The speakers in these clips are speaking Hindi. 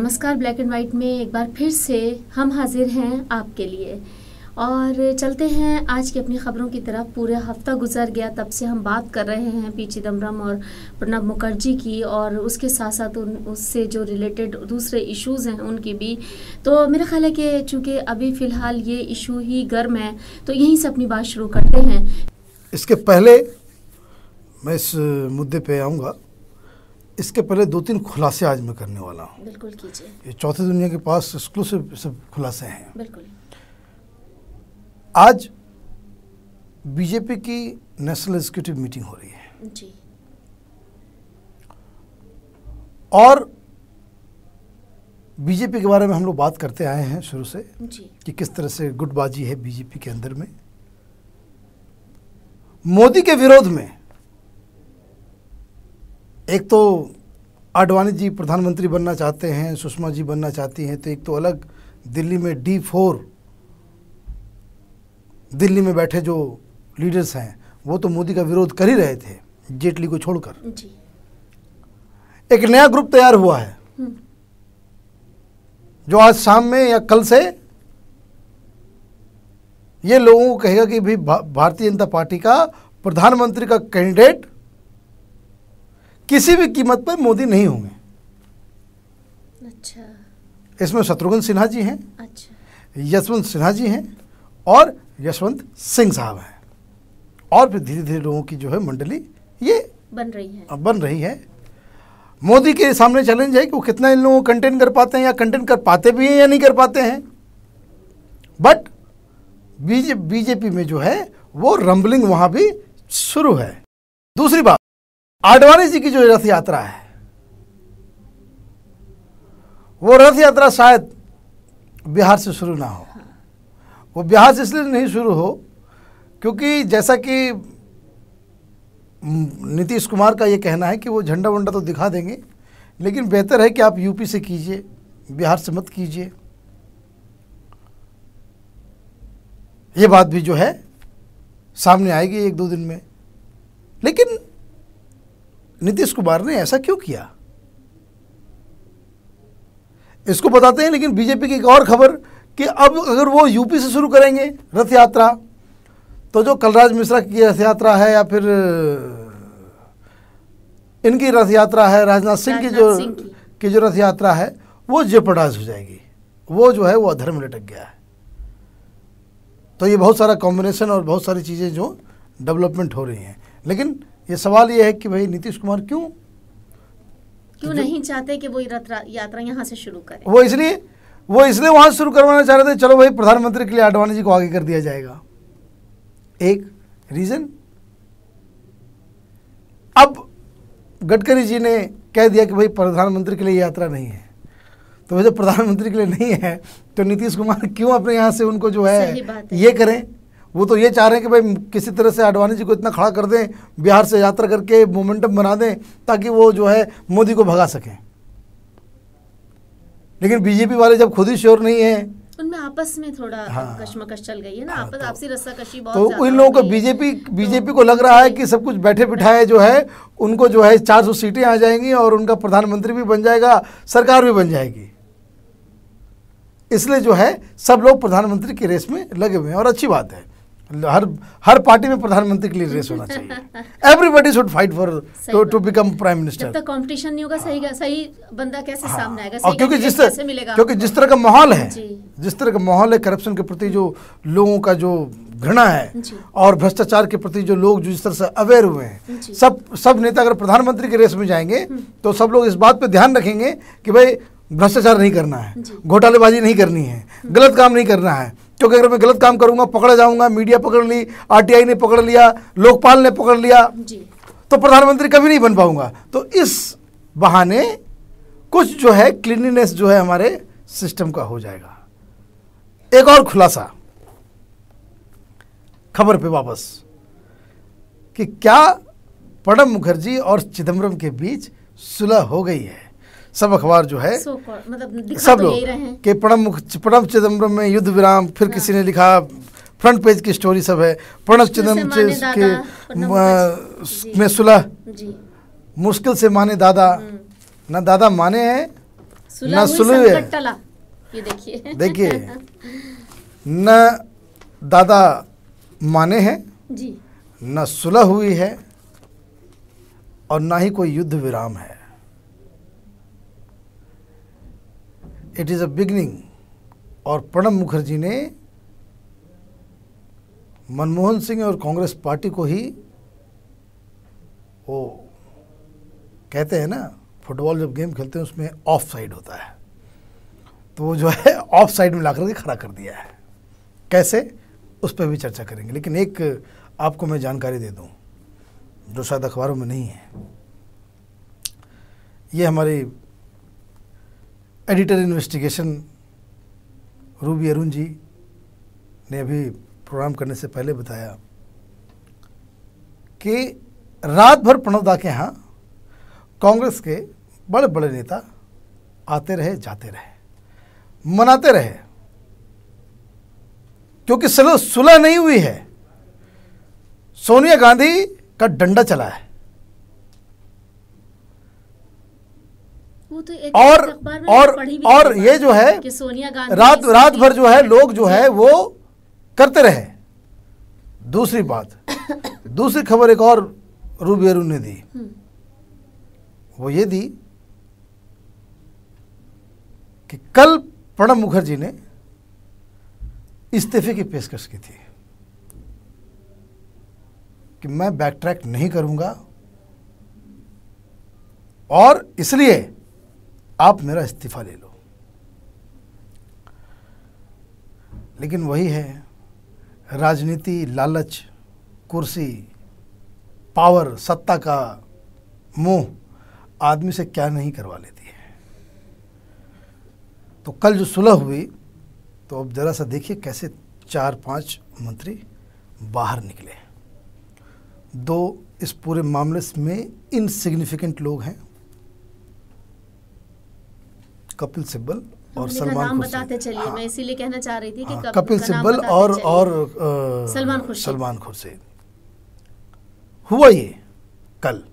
नमस्कार। ब्लैक एंड वाइट में एक बार फिर से हम हाजिर हैं आपके लिए और चलते हैं आज की अपनी खबरों की तरफ। पूरा हफ्ता गुजर गया, तब से हम बात कर रहे हैं पी चिदम्बरम और प्रणब मुखर्जी की, और उसके साथ साथ उससे जो रिलेटेड दूसरे इश्यूज़ हैं उनकी भी। तो मेरा ख्याल है कि चूँकि अभी फ़िलहाल ये इशू ही गर्म है, तो यहीं से अपनी बात शुरू करते हैं। इसके पहले मैं इस मुद्दे पे आऊँगा, इसके पहले 2-3 खुलासे आज मैं करने वाला हूँ। बिल्कुल कीजिए। ये चौथी दुनिया के पास एक्सक्लूसिव सब खुलासे हैं। बिल्कुल। आज बीजेपी की नेशनल एग्जीक्यूटिव मीटिंग हो रही है जी। और बीजेपी के बारे में हम लोग बात करते आए हैं शुरू से जी। कि किस तरह से गुटबाजी है बीजेपी के अंदर में। मोदी के विरोध में एक तो आडवाणी जी प्रधानमंत्री बनना चाहते हैं, सुषमा जी बनना चाहती हैं, तो एक तो अलग दिल्ली में D4 दिल्ली में बैठे जो लीडर्स हैं वो तो मोदी का विरोध कर ही रहे थे, जेटली को छोड़कर। जी। एक नया ग्रुप तैयार हुआ है जो आज शाम में या कल से ये लोगों को कहेगा कि भाई भारतीय जनता पार्टी का प्रधानमंत्री का कैंडिडेट किसी भी कीमत पर मोदी नहीं होंगे। अच्छा। इसमें शत्रुघ्न सिन्हा जी हैं, अच्छा। यशवंत सिन्हा जी हैं और यशवंत सिंह साहब हैं, और फिर धीरे धीरे लोगों की जो है मंडली ये बन रही है। मोदी के सामने चैलेंज है कि वो कितना इन लोगों को कंटेन कर पाते हैं, या कंटेन कर पाते भी हैं या नहीं कर पाते हैं। बट बीजेपी में जो है वो रंबलिंग वहां भी शुरू है। दूसरी बात, आडवाणी जी की जो रथ यात्रा है, वो रथ यात्रा शायद बिहार से शुरू ना हो। वो बिहार से इसलिए नहीं शुरू हो क्योंकि जैसा कि नीतीश कुमार का ये कहना है कि वो झंडा वंडा तो दिखा देंगे, लेकिन बेहतर है कि आप यूपी से कीजिए, बिहार से मत कीजिए। ये बात भी जो है सामने आएगी 1-2 दिन में। लेकिन नीतीश कुमार ने ऐसा क्यों किया इसको बताते हैं। लेकिन बीजेपी की एक और खबर कि अब अगर वो यूपी से शुरू करेंगे रथ यात्रा, तो जो कलराज मिश्रा की रथ यात्रा है या फिर इनकी रथ यात्रा है, राजनाथ सिंह की जो रथ यात्रा है, वो जेपरडाइज हो जाएगी। वो जो है वो अधर में लटक गया है। तो ये बहुत सारा कॉम्बिनेशन और बहुत सारी चीज़ें जो डेवलपमेंट हो रही हैं। लेकिन ये सवाल ये है कि भाई नीतीश कुमार क्यों नहीं चाहते कि वो रथ यात्रा यहाँ से शुरू करें। वो इसलिए वहाँ से शुरू करवाना चाह रहे थे, चलो भाई प्रधानमंत्री के लिए आडवाणी जी को आगे कर दिया जाएगा, एक रीजन। अब गडकरी जी ने कह दिया कि भाई प्रधानमंत्री के लिए यात्रा नहीं है, तो वैसे प्रधानमंत्री के लिए नहीं है तो नीतीश कुमार क्यों अपने यहाँ से उनको जो है ये करें। वो तो ये चाह रहे हैं कि भाई किसी तरह से आडवाणी जी को इतना खड़ा कर दें, बिहार से यात्रा करके मोमेंटम बना दें ताकि वो जो है मोदी को भगा सकें। लेकिन बीजेपी वाले जब खुद ही श्योर नहीं है, उनमें आपस में थोड़ा कशमकश चल गई है ना, आपसी रस्साकशी बहुत तो ज्यादा इन लोगों को बीजेपी को लग रहा है कि सब कुछ बैठे बिठाए जो है उनको जो है 400 सीटें आ जाएंगी और उनका प्रधानमंत्री भी बन जाएगा, सरकार भी बन जाएगी। इसलिए जो है सब लोग प्रधानमंत्री की रेस में लगे हुए हैं, और अच्छी बात है। हर पार्टी में प्रधानमंत्री के लिए रेस होना चाहिए। Everybody should fight for to become prime minister. जब तक कंपटीशन नहीं होगा सही बंदा कैसे सामने आएगा, और क्योंकि जिस तरह का माहौल है, जिस तरह का माहौल है, करप्शन के प्रति जो लोगों का जो घृणा है और भ्रष्टाचार के प्रति जो लोग जिस तरह से अवेयर हुए हैं, सब नेता अगर प्रधानमंत्री के रेस में जाएंगे तो सब लोग इस बात पे ध्यान रखेंगे कि भाई भ्रष्टाचार नहीं करना है, घोटालेबाजी नहीं करनी है, गलत काम नहीं करना है। क्योंकि अगर मैं गलत काम करूंगा पकड़ा जाऊंगा, मीडिया पकड़ ली, आरटीआई ने पकड़ लिया, लोकपाल ने पकड़ लिया, तो प्रधानमंत्री कभी नहीं बन पाऊंगा। तो इस बहाने कुछ जो है क्लीनलीनेस जो है हमारे सिस्टम का हो जाएगा। एक और खुलासा खबर पे वापस कि क्या प्रणब मुखर्जी और चिदम्बरम के बीच सुलह हो गई है। सब अखबार जो है मतलब सब लोग कि प्रणब चिदम्बरम में युद्ध विराम, फिर किसी ने लिखा फ्रंट पेज की स्टोरी सब है। प्रणब चिदम्बरम में सुलह, मुश्किल से माने दादा, ना दादा माने हैं न सुलह है, ये देखिए न दादा माने हैं जी, न सुलह हुई है और ना ही कोई युद्ध विराम है। It is a beginning. और प्रणब मुखर्जी ने मनमोहन सिंह और कांग्रेस पार्टी को ही, वो कहते हैं ना फुटबॉल जब गेम खेलते हैं उसमें ऑफ साइड होता है, तो वो जो है ऑफ साइड में लाकर के खड़ा कर दिया है। कैसे, उस पर भी चर्चा करेंगे। लेकिन एक आपको मैं जानकारी दे दूं जो शायद अखबारों में नहीं है। ये हमारी editor investigation Ruby Arun ji ने अभी प्रोग्राम करने से पहले बताया कि रात भर प्रणब दा के यहाँ कांग्रेस के बड़े बड़े नेता आते रहे, जाते रहे, मनाते रहे, क्योंकि सुलह नहीं हुई है। सोनिया गांधी का डंडा चला है वो तो एक और ये जो है कि सोनिया गांधी रात भर जो है लोग जो है वो करते रहे। दूसरी बात, दूसरी खबर एक और रूबी अरुण ने दी, वो ये दी कि कल प्रणब मुखर्जी ने इस्तीफे की पेशकश की थी कि मैं बैक ट्रैक नहीं करूंगा और इसलिए आप मेरा इस्तीफा ले लो। लेकिन वही है, राजनीति, लालच, कुर्सी, पावर, सत्ता का मोह आदमी से क्या नहीं करवा लेती है। तो कल जो सुलह हुई, तो अब जरा सा देखिए कैसे 4-5 मंत्री बाहर निकले। 2 इस पूरे मामले में इनसिग्निफिकेंट लोग हैं, कपिल सिब्बल और सलमान खुर्शीद। बताते चलिए, मैं इसीलिए कहना चाह रही थी कि कपिल सिब्बल और सलमान खुर्शीद। हुआ ये कल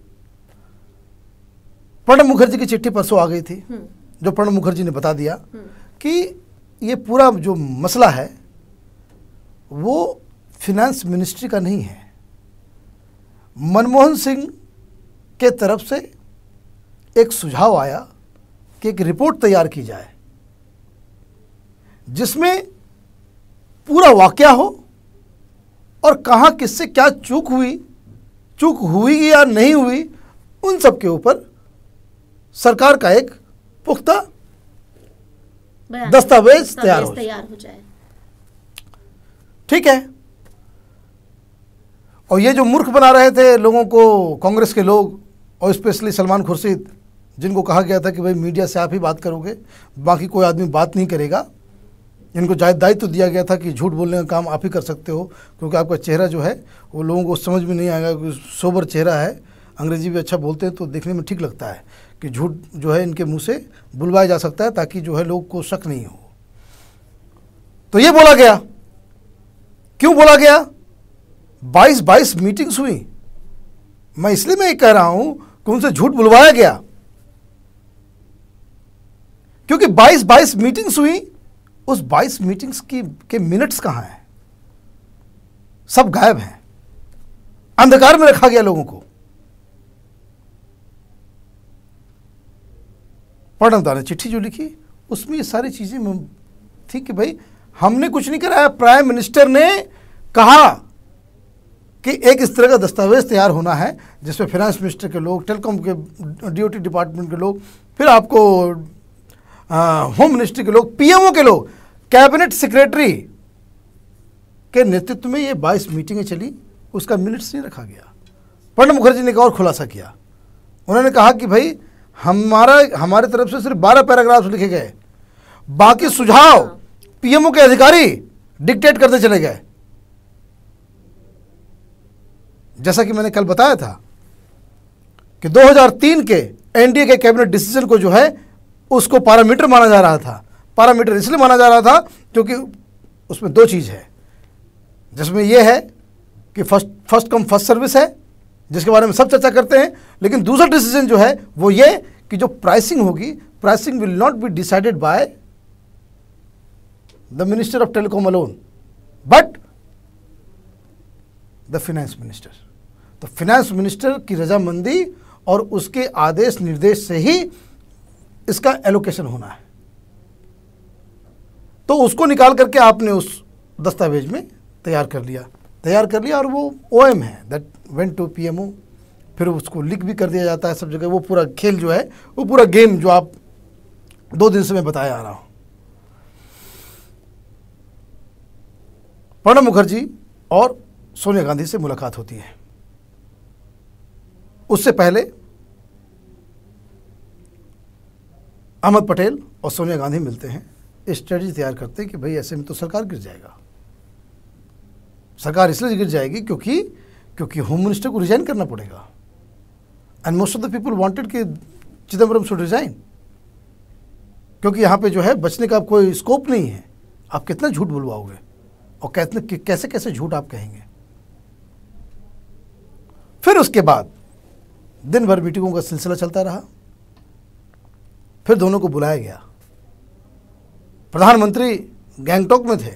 प्रणब मुखर्जी की चिट्ठी परसों आ गई थी, जो प्रणब मुखर्जी ने बता दिया कि ये पूरा जो मसला है वो फिनेंस मिनिस्ट्री का नहीं है। मनमोहन सिंह के तरफ से एक सुझाव आया कि एक रिपोर्ट तैयार की जाए जिसमें पूरा वाकया हो और कहाँ किससे क्या चूक हुई या नहीं हुई, उन सब के ऊपर सरकार का एक पुख्ता दस्तावेज तैयार हो जाए। ठीक है। और ये जो मूर्ख बना रहे थे लोगों को, कांग्रेस के लोग और स्पेशली सलमान खुर्शीद, जिनको कहा गया था कि भाई मीडिया से आप ही बात करोगे, बाकी कोई आदमी बात नहीं करेगा, इनको दायित्व दिया गया था कि झूठ बोलने का काम आप ही कर सकते हो, क्योंकि आपका चेहरा जो है वो लोगों को समझ में नहीं आएगा, क्योंकि सोबर चेहरा है, अंग्रेजी भी अच्छा बोलते हैं तो देखने में ठीक लगता है कि झूठ जो है इनके मुंह से बुलवाया जा सकता है ताकि जो है लोग को शक नहीं हो। तो ये बोला गया, क्यों बोला गया? 22 मीटिंग्स हुई। मैं इसलिए मैं ये कह रहा हूं कि उनसे झूठ बुलवाया गया, क्योंकि 22 मीटिंग्स हुई। उस 22 मीटिंग्स के मिनट्स कहां हैं? सब गायब हैं, अंधकार में रखा गया लोगों को। प्रणब दा ने चिट्ठी जो लिखी उसमें ये सारी चीजें थी कि भाई हमने कुछ नहीं कराया। प्राइम मिनिस्टर ने कहा कि एक इस तरह का दस्तावेज तैयार होना है जिसमें फाइनेंस मिनिस्टर के लोग, टेलीकॉम के डीओटी डिपार्टमेंट के लोग, फिर आपको होम मिनिस्ट्री के लोग, पीएमओ के लोग, कैबिनेट सेक्रेटरी के नेतृत्व में ये 22 मीटिंगें चली, उसका मिनट्स नहीं रखा गया। प्रणब मुखर्जी ने एक और खुलासा किया, उन्होंने कहा कि भाई हमारे तरफ से सिर्फ 12 पैराग्राफ लिखे गए, बाकी सुझाव पीएमओ के अधिकारी डिक्टेट करते चले गए। जैसा कि मैंने कल बताया था कि 2003 के एनडीए के कैबिनेट डिसीजन को जो है उसको पैरामीटर माना जा रहा था। पैरामीटर इसलिए माना जा रहा था क्योंकि उसमें 2 चीज़ है, जिसमें यह है कि फर्स्ट कम फर्स्ट सर्विस है, जिसके बारे में सब चर्चा करते हैं, लेकिन दूसरा डिसीजन जो है वो ये कि जो प्राइसिंग होगी, pricing will not be decided by the minister of telecom alone but the finance minister. तो फाइनेंस मिनिस्टर की रजामंदी और उसके आदेश निर्देश से ही इसका एलोकेशन होना है। तो उसको निकाल करके आपने उस दस्तावेज में तैयार कर लिया और वो ओएम है दैट वेंट टू पीएमओ, फिर उसको लीक भी कर दिया जाता है सब जगह। वो पूरा खेल जो है, वो पूरा गेम जो आप 2 दिन से मैं बताया आ रहा हूं। प्रणब मुखर्जी और सोनिया गांधी से मुलाकात होती है। उससे पहले अहमद पटेल और सोनिया गांधी मिलते हैं, स्ट्रेटजी तैयार करते हैं कि भाई ऐसे में तो सरकार गिर जाएगा। सरकार इसलिए गिर जाएगी क्योंकि होम मिनिस्टर को रिजाइन करना पड़ेगा and most of the people wanted कि चिदम्बरम शुड रिजाइन, क्योंकि यहाँ पे जो है बचने का कोई स्कोप नहीं है। आप कितना झूठ बुलवाओगे और कैसे कैसे झूठ आप कहेंगे। फिर उसके बाद दिन भर मीटिंगों का सिलसिला चलता रहा। फिर दोनों को बुलाया गया। प्रधानमंत्री गैंगटॉक में थे।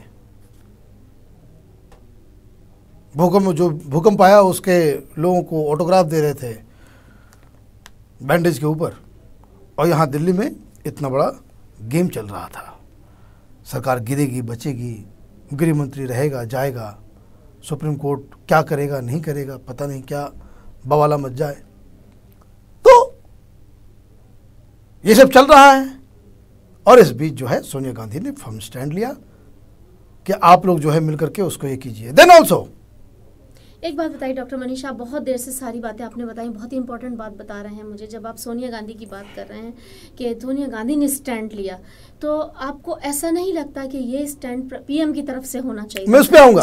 भूकंप आया, उसके लोगों को ऑटोग्राफ दे रहे थे बैंडेज के ऊपर, और यहाँ दिल्ली में इतना बड़ा गेम चल रहा था। सरकार गिरेगी बचेगी, गृह मंत्री रहेगा जाएगा, सुप्रीम कोर्ट क्या करेगा नहीं करेगा पता नहीं, क्या बवाला मच जाए। तो ये सब चल रहा है और इस बीच जो है सोनिया गांधी ने फर्म स्टैंड लिया कि आप लोग जो है मिलकर के उसको ये कीजिए। देन ऑल्सो एक बात बताइए डॉक्टर मनीष, आप बहुत देर से सारी बातें आपने बताई, बहुत ही इंपॉर्टेंट बात बता रहे हैं मुझे। जब आप सोनिया गांधी की बात कर रहे हैं कि सोनिया गांधी ने स्टैंड लिया, तो आपको ऐसा नहीं लगता कि ये स्टैंड पीएम की तरफ से होना चाहिए? मैं उस पे आऊंगा,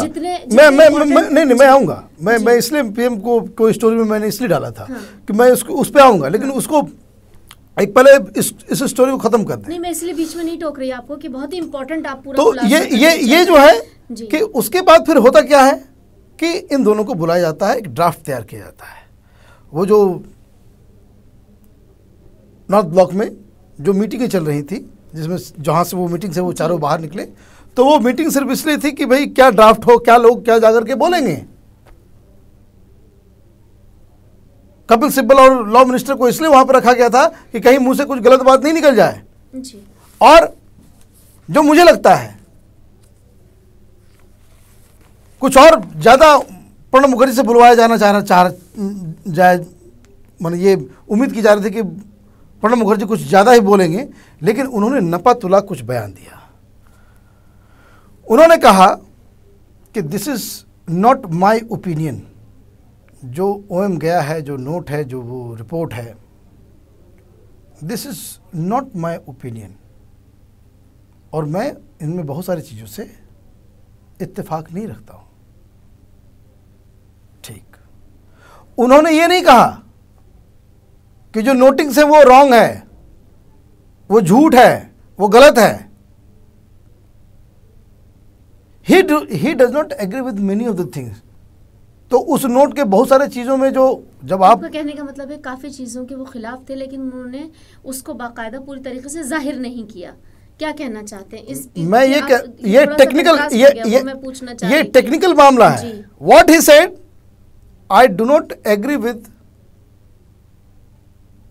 मैं आऊंगा। मैं इसलिए पीएम को स्टोरी में मैंने इसलिए डाला था कि मैं उस पे आऊंगा, लेकिन उसको एक पहले इस स्टोरी को खत्म कर दें। नहीं, मैं इसलिए बीच में नहीं टोक रही आपको कि बहुत ही इंपॉर्टेंट आप पूरा। तो ये जो है कि उसके बाद फिर होता क्या है कि इन दोनों को बुलाया जाता है, एक ड्राफ्ट तैयार किया जाता है। वो जो नॉर्थ ब्लॉक में जो मीटिंगें चल रही थी, जिसमें जहाँ से वो मीटिंग से वो चारों बाहर निकले, तो वो मीटिंग सिर्फ इसलिए थी कि भाई क्या ड्राफ्ट हो, क्या लोग क्या जाकर के बोलेंगे। कपिल सिब्बल और लॉ मिनिस्टर को इसलिए वहां पर रखा गया था कि कहीं मुंह से कुछ गलत बात नहीं निकल जाए। और जो मुझे लगता है कुछ और ज्यादा प्रणब मुखर्जी से बुलवाया जाए, माने ये उम्मीद की जा रही थी कि प्रणब मुखर्जी कुछ ज्यादा ही बोलेंगे, लेकिन उन्होंने नपा तुला कुछ बयान दिया। उन्होंने कहा कि this is not my opinion. जो ओएम गया है, जो नोट है, जो वो रिपोर्ट है, this is not my opinion, और मैं इनमें बहुत सारी चीज़ों से इत्तेफाक नहीं रखता हूं। ठीक, उन्होंने ये नहीं कहा कि जो नोटिंग्स है वो रॉन्ग है, वो झूठ है, वो गलत है। He does not agree with many of the things. तो उस नोट के बहुत सारे चीज़ों में जो जब आप कहने का मतलब है काफ़ी चीज़ों के वो खिलाफ थे, लेकिन उन्होंने उसको बाकायदा पूरी तरीके से जाहिर नहीं किया। क्या कहना चाहते हैं इस मैं ये टेक्निकल ये टेक्निकल मामला है। What he said, I do not agree with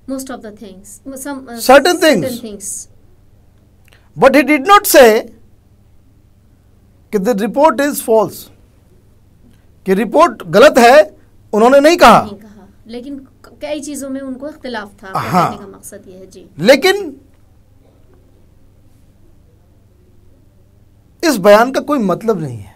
most of the things, some certain things, but he did not say कि the report is false, कि रिपोर्ट गलत है, उन्होंने नहीं कहा, लेकिन कई चीजों में उनको इख्तिलाफ था। कहने का मकसद ये है जी। लेकिन इस बयान का कोई मतलब नहीं है।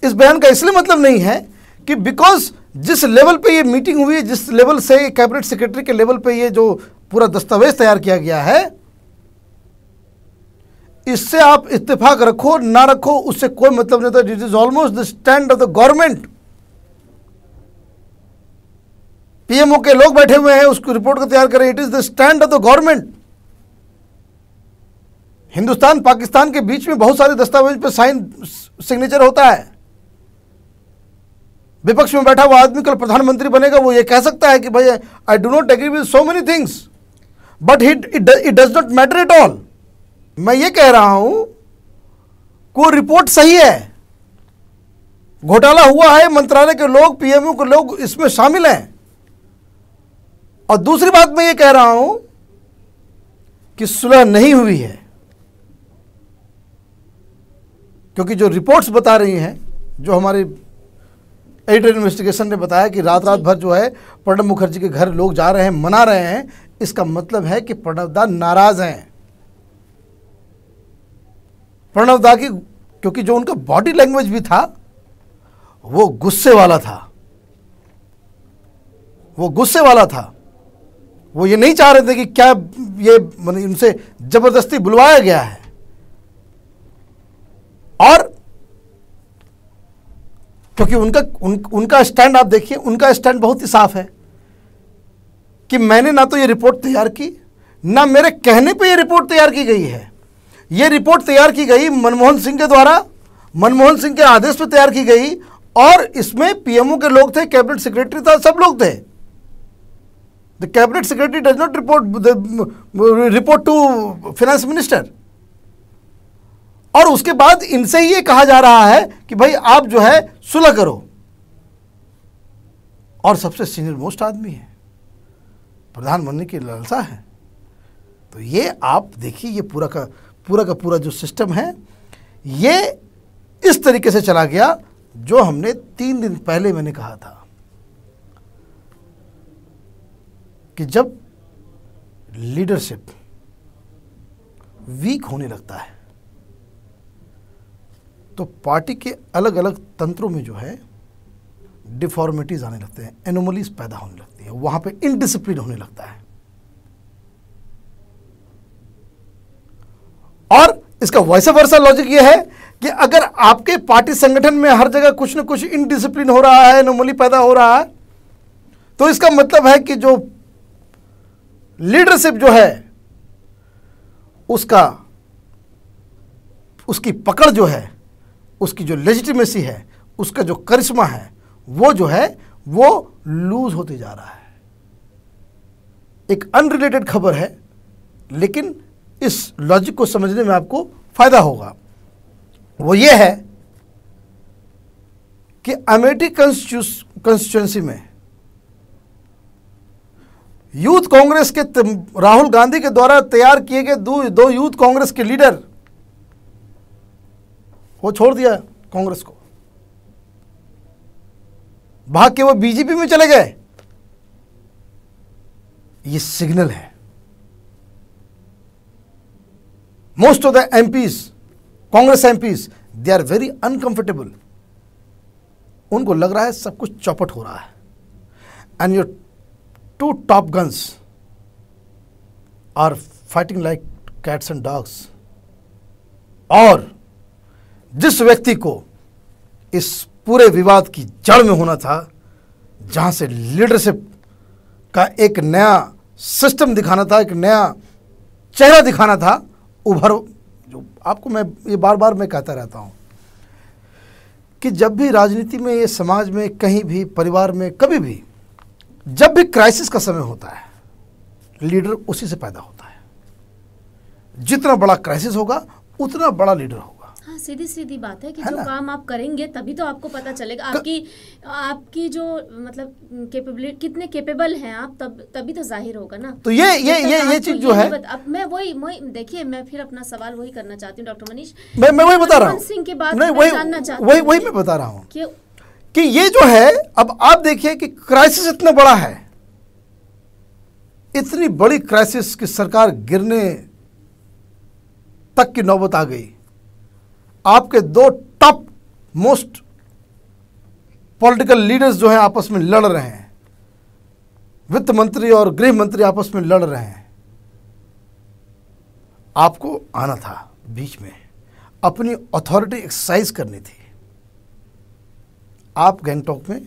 इस बयान का इसलिए मतलब नहीं है कि बिकॉज जिस लेवल पे ये मीटिंग हुई है, जिस लेवल से कैबिनेट सेक्रेटरी के लेवल पे ये जो पूरा दस्तावेज तैयार किया गया है, इससे आप इत्तेफाक रखो ना रखो उससे कोई मतलब नहीं था। It is almost the stand of the government. PMO के लोग बैठे हुए हैं, उसको रिपोर्ट को तैयार करें। It is the stand of the government. Hindustan Pakistan के बीच में बहुत सारे दस्तावेज पे साइन सिग्नेचर होता है। विपक्ष में बैठा हुआ आदमी कल प्रधानमंत्री बनेगा, वो ये कह सकता है कि भाई I do not agree with so many things but it does not matter at all. मैं ये कह रहा हूं को रिपोर्ट सही है, घोटाला हुआ है, मंत्रालय के लोग, पीएमओ के लोग इसमें शामिल हैं। और दूसरी बात मैं ये कह रहा हूं कि सुलह नहीं हुई है, क्योंकि जो रिपोर्ट्स बता रही हैं, जो हमारे एडिटर इन्वेस्टिगेशन ने बताया कि रात भर जो है प्रणब मुखर्जी के घर लोग जा रहे हैं, मना रहे हैं, इसका मतलब है कि प्रणब दा नाराज हैं। प्रणब दा की, क्योंकि जो उनका बॉडी लैंग्वेज भी था वो गुस्से वाला था, वो गुस्से वाला था। वो ये नहीं चाह रहे थे कि क्या ये उनसे जबरदस्ती बुलवाया गया है। और क्योंकि उनका स्टैंड आप देखिए, उनका स्टैंड बहुत ही साफ है कि मैंने ना तो ये रिपोर्ट तैयार की, ना मेरे कहने पे ये रिपोर्ट तैयार की गई है। ये रिपोर्ट तैयार की गई मनमोहन सिंह के द्वारा, मनमोहन सिंह के आदेश पर तैयार की गई, और इसमें पीएमओ के लोग थे, कैबिनेट सेक्रेटरी था, सब लोग थे। The cabinet secretary does not report to finance minister. और उसके बाद इनसे ही ये कहा जा रहा है कि भाई आप जो है सुलह करो, और सबसे सीनियर मोस्ट आदमी है, प्रधानमंत्री की लालसा है। तो ये आप देखिए, ये पूरा का पूरा जो सिस्टम है ये इस तरीके से चला गया, जो हमने 3 दिन पहले मैंने कहा था कि जब लीडरशिप वीक होने लगता है तो पार्टी के अलग अलग तंत्रों में जो है डिफॉर्मिटीज आने लगते हैं, एनोमलीज पैदा होने लगती है, वहां पे इनडिसिप्लिन होने लगता है। और इसका वैसा वर्सा लॉजिक ये है कि अगर आपके पार्टी संगठन में हर जगह कुछ न कुछ इनडिसिप्लिन हो रहा है, एनोमली पैदा हो रहा है, तो इसका मतलब है कि जो लीडरशिप जो है उसकी पकड़ जो है, उसकी जो लेजिटिमेसी है, उसका जो करिश्मा है, वो जो है वो लूज होते जा रहा है। एक अनरिलेटेड खबर है, लेकिन इस लॉजिक को समझने में आपको फायदा होगा। वो ये है कि अमेठी कंस्टिट्यूएंसी में यूथ कांग्रेस के राहुल गांधी के द्वारा तैयार किए गए दो यूथ कांग्रेस के लीडर, वो छोड़ दिया कांग्रेस को, भाग के वो बीजेपी में चले गए। ये सिग्नल है। Most of the MPs, Congress MPs, they are very uncomfortable. उनको लग रहा है सब कुछ चौपट हो रहा है। And your 2 top guns are fighting like cats and dogs. और जिस व्यक्ति को इस पूरे विवाद की जड़ में होना था, जहां से लीडरशिप का एक नया सिस्टम दिखाना था, एक नया चेहरा दिखाना था, जो आपको मैं ये बार बार मैं कहता रहता हूं कि जब भी राजनीति में, ये समाज में, कहीं भी, परिवार में, कभी भी जब भी क्राइसिस का समय होता है, लीडर उसी से पैदा होता है। जितना बड़ा क्राइसिस होगा उतना बड़ा लीडर होगा। हाँ, सीधी सीधी बात है कि जो काम आप करेंगे तभी तो आपको पता चलेगा आपकी जो मतलब कैपेबिलिटी, कितने कैपेबल हैं आप, तभी तो जाहिर होगा ना। तो ये चीज जो है, अब मैं वही देखिए, मैं फिर अपना सवाल वही करना चाहती हूँ डॉक्टर मनीष। मैं वही बता रहा हूँ, सिंह की बात जानना चाहती हूँ, वही मैं बता रहा हूँ कि ये जो है, अब आप देखिए कि क्राइसिस इतना बड़ा है, इतनी बड़ी क्राइसिस की सरकार गिरने तक की नौबत आ गई। आपके 2 टॉप मोस्ट पॉलिटिकल लीडर्स जो हैं आपस में लड़ रहे हैं, वित्त मंत्री और गृह मंत्री आपस में लड़ रहे हैं। आपको आना था बीच में, अपनी अथॉरिटी एक्सरसाइज करनी थी। आप गैंगटॉक में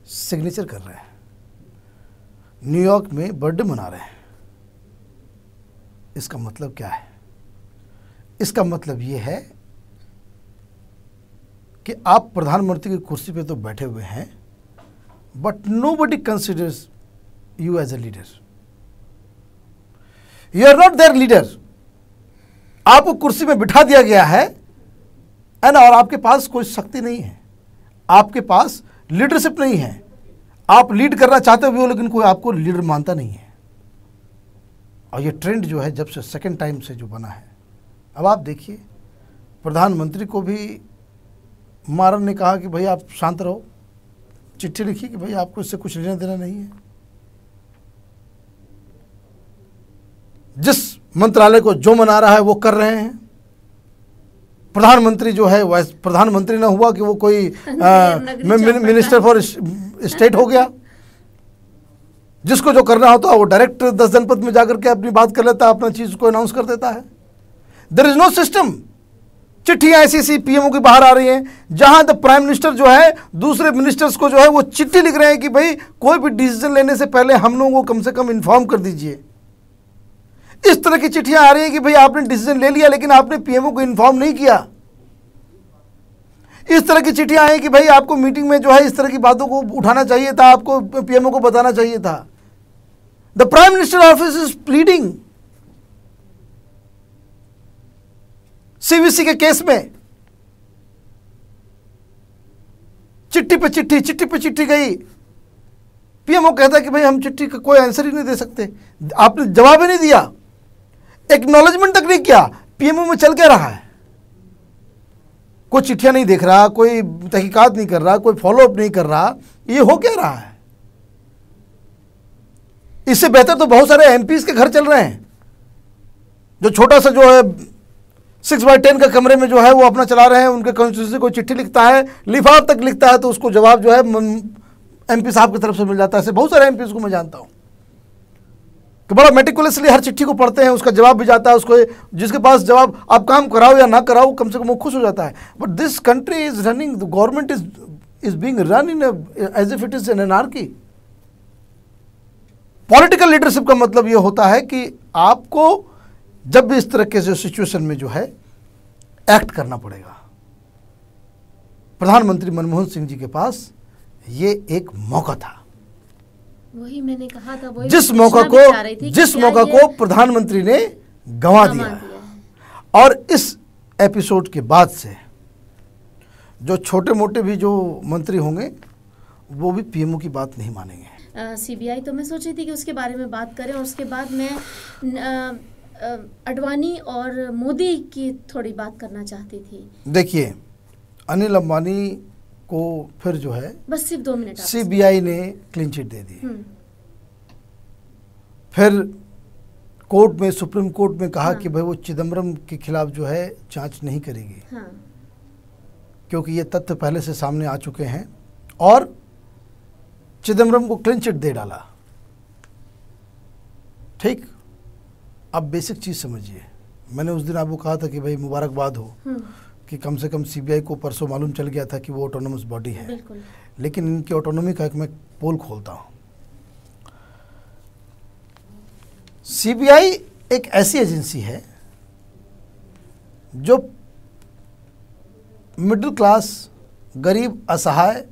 सिग्नेचर कर रहे हैं, न्यूयॉर्क में बर्थडे मना रहे हैं। इसका मतलब क्या है? इसका मतलब ये है कि आप प्रधानमंत्री की कुर्सी पे तो बैठे हुए हैं, but nobody considers you as a leader. You are not their leader. आपको कुर्सी में बिठा दिया गया है ना, और आपके पास कोई शक्ति नहीं है, आपके पास लीडरशिप नहीं है। आप लीड करना चाहते हुए हो, लेकिन कोई आपको लीडर मानता नहीं है। और ये ट्रेंड जो है जब से सेकंड टाइम से जो बना है, अब आप देखिए प्रधानमंत्री को भी मारन ने कहा कि भाई आप शांत रहो, चिट्ठी लिखी कि भाई आपको इससे कुछ लेना देना नहीं है। जिस मंत्रालय को जो मना रहा है वो कर रहे हैं। प्रधानमंत्री जो है वह प्रधानमंत्री ना हुआ कि वो कोई मिनिस्टर फॉर स्टेट हो गया। जिसको जो करना होता है वो डायरेक्ट 10 जनपद में जाकर के अपनी बात कर लेता है, अपना चीज को अनाउंस कर देता है। There is no system. चिट्ठियां ऐसी पीएमओ की बाहर आ रही हैं, जहां द प्राइम मिनिस्टर जो है दूसरे मिनिस्टर्स को जो है वो चिट्ठी लिख रहे हैं कि भाई कोई भी डिसीजन लेने से पहले हम लोगों को कम से कम इन्फॉर्म कर दीजिए। इस तरह की चिट्ठियां आ रही हैं कि भाई आपने डिसीजन ले लिया लेकिन आपने पीएमओ को इन्फॉर्म नहीं किया। इस तरह की चिट्ठियां आई कि भाई आपको मीटिंग में जो है इस तरह की बातों को उठाना चाहिए था, आपको पीएमओ को बताना चाहिए था। The prime minister office is pleading CVC के केस में चिट्ठी पे चिट्ठी गई। पीएमओ कहता है कि भाई हम चिट्ठी का कोई आंसर ही नहीं दे सकते, आपने जवाब ही नहीं दिया, एक्नॉलेजमेंट तक नहीं किया। पीएमओ में चल क्या रहा है? कोई चिट्ठियां नहीं देख रहा, कोई तहकीकात नहीं कर रहा, कोई फॉलोअप नहीं कर रहा, ये हो क्या रहा है? इससे बेहतर तो बहुत सारे एमपीज के घर चल रहे हैं, जो छोटा सा जो है 6x10 का कमरे में जो है वो अपना चला रहे हैं। उनके कॉन्स्टिट्यूंसी को चिट्ठी लिखता है, लिफाफ तक लिखता है, तो उसको जवाब जो है एमपी साहब की तरफ से मिल जाता है। ऐसे बहुत सारे एमपीज को मैं जानता हूँ कि बड़ा मेटिकुलसली हर चिट्ठी को पढ़ते हैं, उसका जवाब भी जाता है। उसको जिसके पास जवाब आप काम कराओ या ना कराओ, कम से कम वो खुश हो जाता है। But this country is running, the government is being run in as if it is an anarchy. Political leadership का मतलब ये होता है कि आपको जब भी इस तरह के सिचुएशन में जो है एक्ट करना पड़ेगा। प्रधानमंत्री मनमोहन सिंह जी के पास ये एक मौका था, वही मैंने कहा था, वही जिस मौका को प्रधानमंत्री ने गंवा दिया। और इस एपिसोड के बाद से जो छोटे मोटे भी जो मंत्री होंगे वो भी पीएमओ की बात नहीं मानेंगे। सीबीआई तो मैं सोच रही थी कि उसके बारे में बात करें, और उसके बाद मैं अडवाणी और मोदी की थोड़ी बात करना चाहती थी। देखिए, अनिल अंबानी को फिर जो है बस सिर्फ 2 मिनट सीबीआई ने क्लीन चिट दे दी। फिर कोर्ट में, सुप्रीम कोर्ट में कहा कि भाई वो चिदम्बरम के खिलाफ जो है जांच नहीं करेगी, क्योंकि ये तथ्य पहले से सामने आ चुके हैं, और चिदम्बरम को क्लीन चिट दे डाला। ठीक, अब बेसिक चीज समझिए। मैंने उस दिन आपको कहा था कि भाई मुबारकबाद हो कि कम से कम सीबीआई को परसों मालूम चल गया था कि वो ऑटोनोमस बॉडी है, लेकिन इनकी ऑटोनॉमी का एक मैं पोल खोलता हूं। सीबीआई एक ऐसी एजेंसी है जो मिडिल क्लास, गरीब, असहाय,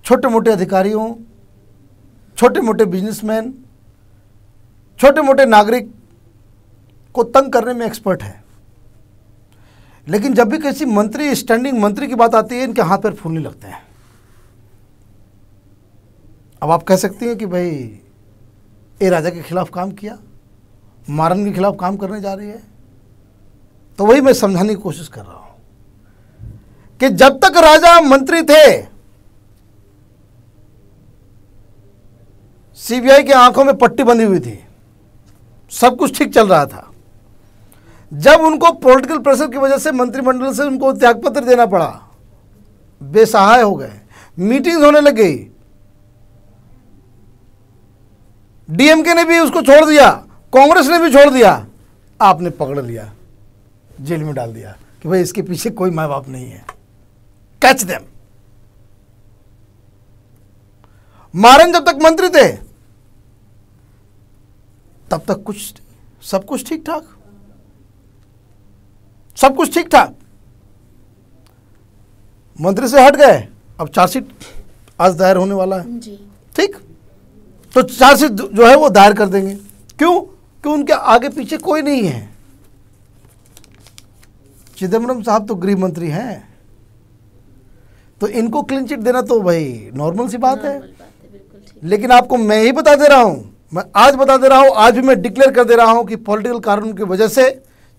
छोटे मोटे अधिकारियों, छोटे मोटे बिजनेसमैन, छोटे मोटे नागरिक को तंग करने में एक्सपर्ट है। लेकिन जब भी किसी मंत्री, स्टैंडिंग मंत्री की बात आती है, इनके हाथ पैर फूलने लगते हैं। अब आप कह सकती हैं कि भाई ए राजा के खिलाफ काम किया, मारन के खिलाफ काम करने जा रही है। तो वही मैं समझाने की कोशिश कर रहा हूं कि जब तक राजा मंत्री थे, सीबीआई की आंखों में पट्टी बंधी हुई थी, सब कुछ ठीक चल रहा था। जब उनको पॉलिटिकल प्रेशर की वजह से मंत्रिमंडल से उनको त्यागपत्र देना पड़ा, बेसहाय हो गए, मीटिंग्स होने लग गई, डीएमके ने भी उसको छोड़ दिया, कांग्रेस ने भी छोड़ दिया, आपने पकड़ लिया, जेल में डाल दिया कि भाई इसके पीछे कोई माँ बाप नहीं है, कैच देम। मारन जब तक मंत्री थे तब तक सब कुछ ठीक ठाक, सब कुछ ठीक ठाक। मंत्री से हट गए, अब चार्जशीट आज दायर होने वाला है जी। ठीक, तो चार्जशीट जो है वो दायर कर देंगे। क्यों? कि उनके आगे पीछे कोई नहीं है। चिदम्बरम साहब तो गृह मंत्री हैं, तो इनको क्लीन चिट देना तो भाई नॉर्मल सी बात है। लेकिन आपको मैं ही बता दे रहा हूं, मैं आज बता दे रहा हूं, आज भी मैं डिक्लेयर कर दे रहा हूं कि पॉलिटिकल कारणों की वजह से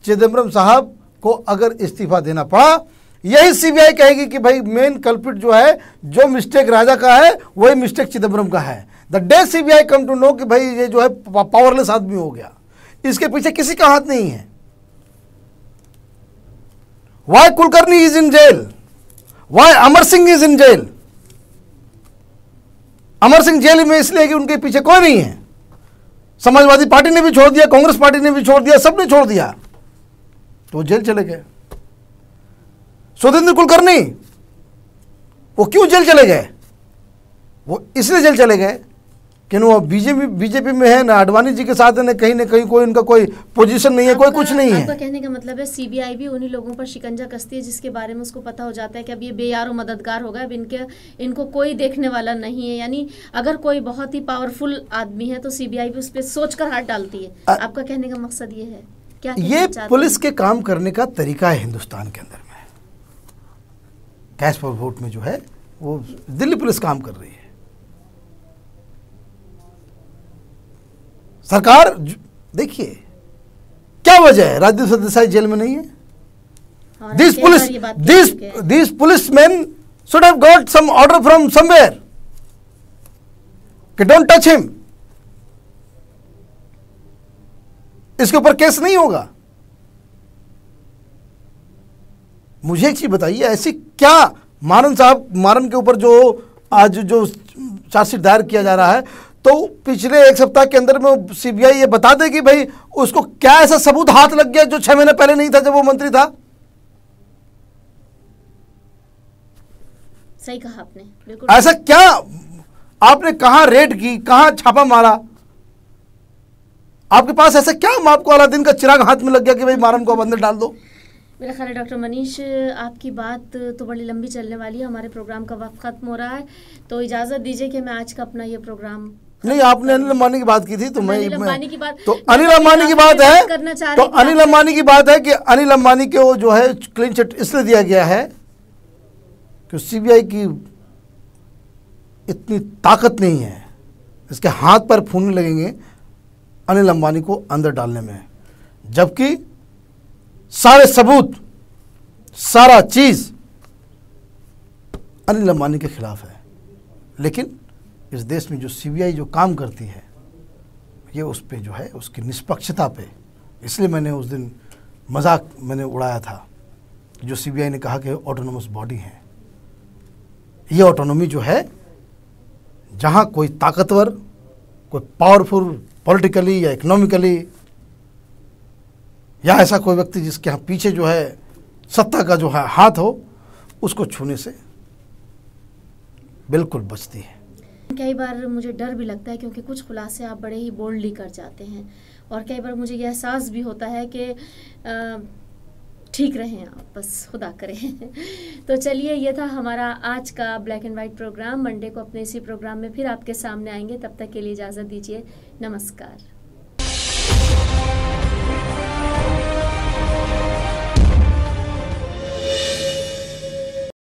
चिदम्बरम साहब को अगर इस्तीफा देना पड़ा, यही सीबीआई कहेगी कि भाई मेन कल्प्रिट जो है, जो मिस्टेक राजा का है वही मिस्टेक चिदम्बरम का है। The day CBI come to know कि भाई ये जो है पावरलेस आदमी हो गया, इसके पीछे किसी का हाथ नहीं है। Why Kulkarni is in jail, why Amar Singh is in jail. Amar Singh jail में इसलिए कि उनके पीछे कोई नहीं है। समाजवादी पार्टी ने भी छोड़ दिया, कांग्रेस पार्टी ने भी छोड़ दिया, सबने छोड़ दिया, तो जेल चले गए। सुधींद्र कुलकर्णी वो क्यों जेल चले गए? वो इसलिए जेल चले गए कि वो बीजेपी में है ना, अडवाणी जी के साथ है ना, कहीं कोई उनका कोई पोजीशन नहीं है, कोई कुछ नहीं है। आपका कहने का मतलब है सीबीआई भी उन्हीं लोगों पर शिकंजा कसती है जिसके बारे में उसको पता हो जाता है कि अब ये बेयारो मददगार होगा, अब इनको कोई देखने वाला नहीं है। यानी अगर कोई बहुत ही पावरफुल आदमी है तो सीबीआई भी उस पर सोचकर हाथ डालती है। आपका कहने का मकसद ये है क्या? ये पुलिस के काम करने का तरीका है हिंदुस्तान के अंदर में। कैश फॉर वोट में जो है वो दिल्ली पुलिस काम कर रही है। सरकार देखिए क्या वजह है राजदीप सरदेसाई जेल में नहीं है। This policeman should have got some order from somewhere कि डोंट टच हिम। इसके ऊपर केस नहीं होगा। मुझे एक चीज बताइए, ऐसी क्या मारन साहब, मारन के ऊपर जो आज जो चार्जशीट दायर किया जा रहा है, तो पिछले एक सप्ताह के अंदर में सीबीआई ये बता दे कि भाई उसको क्या ऐसा सबूत हाथ लग गया जो 6 महीने पहले नहीं था जब वो मंत्री था। सही कहा आपने, बिल्कुल। ऐसा क्या आपने कहां रेड की, कहां छापा मारा? आपके पास ऐसा क्या आपको अलादीन का चिराग हाथ में लग गया कि भाई मारन को अब अंदर डाल दो? मेरा ख्याल है डॉक्टर मनीष, आपकी बात तो बड़ी लंबी चलने वाली है, हमारे प्रोग्राम का वक्त खत्म हो रहा है, तो इजाज़त दीजिए कि मैं आज का अपना ये प्रोग्राम नहीं, आपने अनिल अंबानी की बात की थी तो अनिल अंबानी की बात, तो अनिल अंबानी की बात है, तो अनिल अंबानी की बात है कि अनिल अंबानी को जो है क्लीन चिट इसलिए दिया गया है कि सीबीआई की इतनी ताकत नहीं है, इसके हाथ पर फूलने लगेंगे अनिल अंबानी को अंदर डालने में, जबकि सारे सबूत, सारा चीज अनिल अंबानी के खिलाफ है। लेकिन इस देश में जो सीबीआई जो काम करती है, ये उस पे जो है उसकी निष्पक्षता पे, इसलिए मैंने उस दिन मजाक मैंने उड़ाया था जो सीबीआई ने कहा कि ऑटोनोमस बॉडी है। ये ऑटोनॉमी जो है, जहाँ कोई ताकतवर, कोई पावरफुल पॉलिटिकली या इकोनॉमिकली, या ऐसा कोई व्यक्ति जिसके यहाँ पीछे जो है सत्ता का जो है हाथ हो, उसको छूने से बिल्कुल बचती है। कई बार मुझे डर भी लगता है क्योंकि कुछ खुलासे आप बड़े ही बोल्डली कर जाते हैं, और कई बार मुझे यह एहसास भी होता है कि ठीक रहें आप, बस खुदा करें। तो चलिए, ये था हमारा आज का black and white programme. Monday को अपने इसी प्रोग्राम में फिर आपके सामने आएंगे, तब तक के लिए इजाज़त दीजिए। नमस्कार।